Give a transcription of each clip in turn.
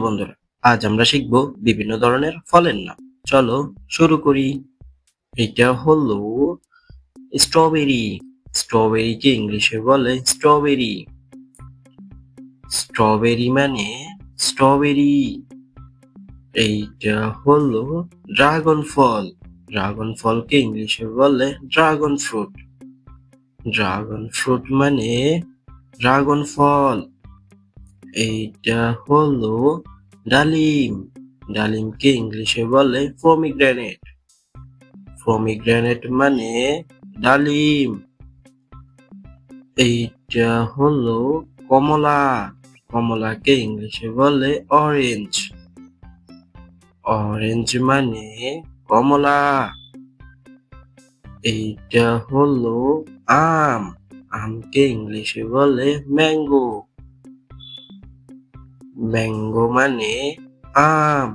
বন্ধুরা, আজ আমরা শিখব বিভিন্ন ধরনের ফলের নাম। চলো শুরু করি। এটা হলো স্ট্রবেরি। স্ট্রবেরিকে ইংলিশে বলে স্ট্রবেরি। স্ট্রবেরি মানে স্ট্রবেরি। এইটা হলো ড্রাগন ফল। ড্রাগন ফলকে ইংলিশে বলে ড্রাগন ফ্রুট। ড্রাগন ফ্রুট মানে ড্রাগন ফল। এইটা হলো ডালিম। ডালিমকে ইংলিশে বলে পমিগ্রেনেট। পমিগ্রেনেট মানে ডালিম। এইটা হলো কমলা। কমলাকে ইংলিশে বলে অরেঞ্জ। অরেঞ্জ মানে কমলা। এইটা হলো আম। আমকে ইংলিশে বলে ম্যাঙ্গো। ম্যাঙ্গো মানে আম।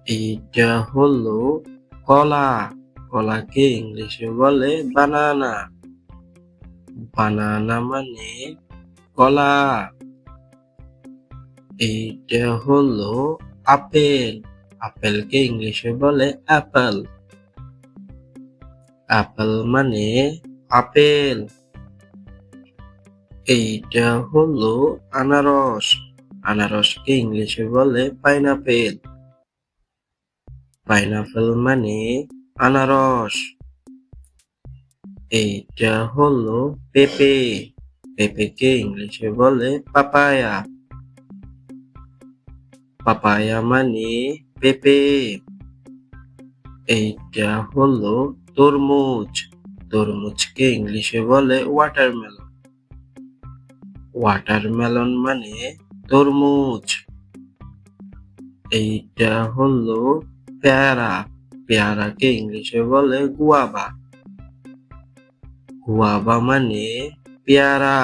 এইটা হলো কলা। কলাকে ইংলিশে বলে বানানা। বানানা মানে কলা। এইটা হলো আপেল। আপেলকে ইংলিশে বলে অ্যাপেল। অ্যাপেল মানে আপেল। এইটা হলো আনারস। আনারসকে ইংলিশে বলে পাইনাপেল। পাইনাপেল মানে আনারস। এইটা হলো পেঁপে। পেঁপেকে ইংলিশে বলে পাপায়া। পাপায়া মানে পেঁপে। এইটা হলো তরমুজ। তরমুজকে ইংলিশে বলে ওয়াটারমেলন। ওয়াটারমেলন মানে তরমুজ। এইটা হলো পেয়ারা। পেয়ারাকে ইংলিশে বলে গুয়াভা। গুয়াভা মানে পেয়ারা।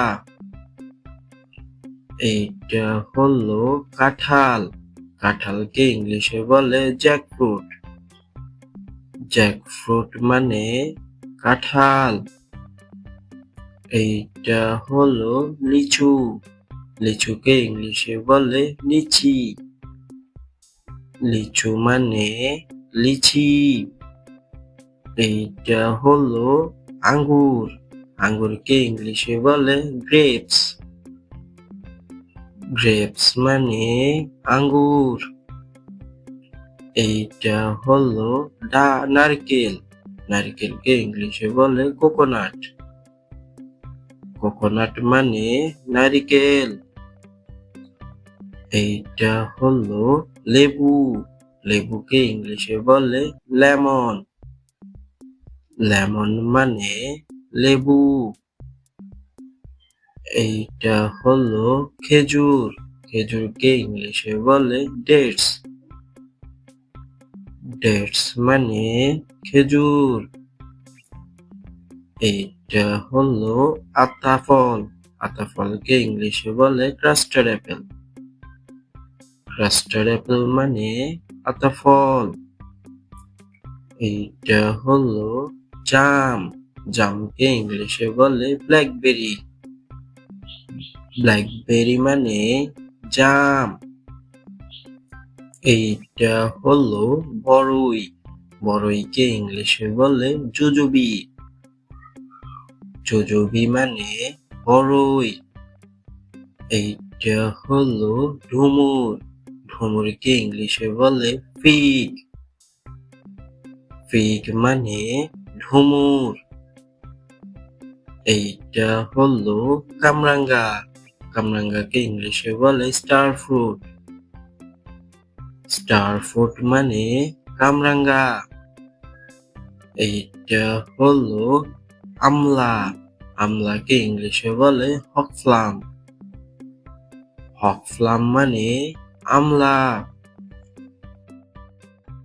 এইটা হলো কাঁঠাল। কাঁঠালকে ইংলিশে বলে জ্যাকফ্রুট। জ্যাকফ্রুট মানে কাঁঠাল। এইটা হলো লিচু। লিচুকে ইংলিশে বলে লিচি। লিচু মানে লিচি। এইটা হলো আঙ্গুর। আঙ্গুরকে ইংলিশে বলে গ্রেপস। গ্রেপস মানে আঙ্গুর। এইটা হলো নারকেল। নারকেলকে ইংলিশে বলে কোকোনাট। কোকোনাট মানে নারিকেল। এইটা হলো লেবু। লেবুকে ইংলিশে বলে লেমন। লেমন মানে লেবু। এইটা হলো খেজুর। খেজুরকে ইংলিশে বলে ডেটস। ডেটস মানে খেজুর। এইটা হলো আতা ফল। আতা ফলকে ইংলিশে বলে ক্রাস্টার্ড অ্যাপেল। ক্রাস্টার্ড অ্যাপেল মানে আতা ফল। এইটা হলো জাম। জামকে ইংলিশে বলে ব্ল্যাকবেরি। ব্ল্যাকবেরি মানে জাম। এইটা হলো বড়ই। বড়ইকে ইংলিশে বলে জুজুবি। জুজুবি মানে বড়ই। এইটা হলো ডুমুর। ডুমুরকে ইংলিশে বলে ফিগ। ফিগ মানে ডুমুর। এইটা হলো কামরাঙ্গা। কামরাঙ্গাকে ইংলিশে বলে স্টার ফ্রুট। স্টার ফ্রুট মানে কামরাঙ্গা। এইটা হলো আমলা। আমলাকে ইংলিশে বলে হক প্লাম। হক প্লাম মানে আমলা।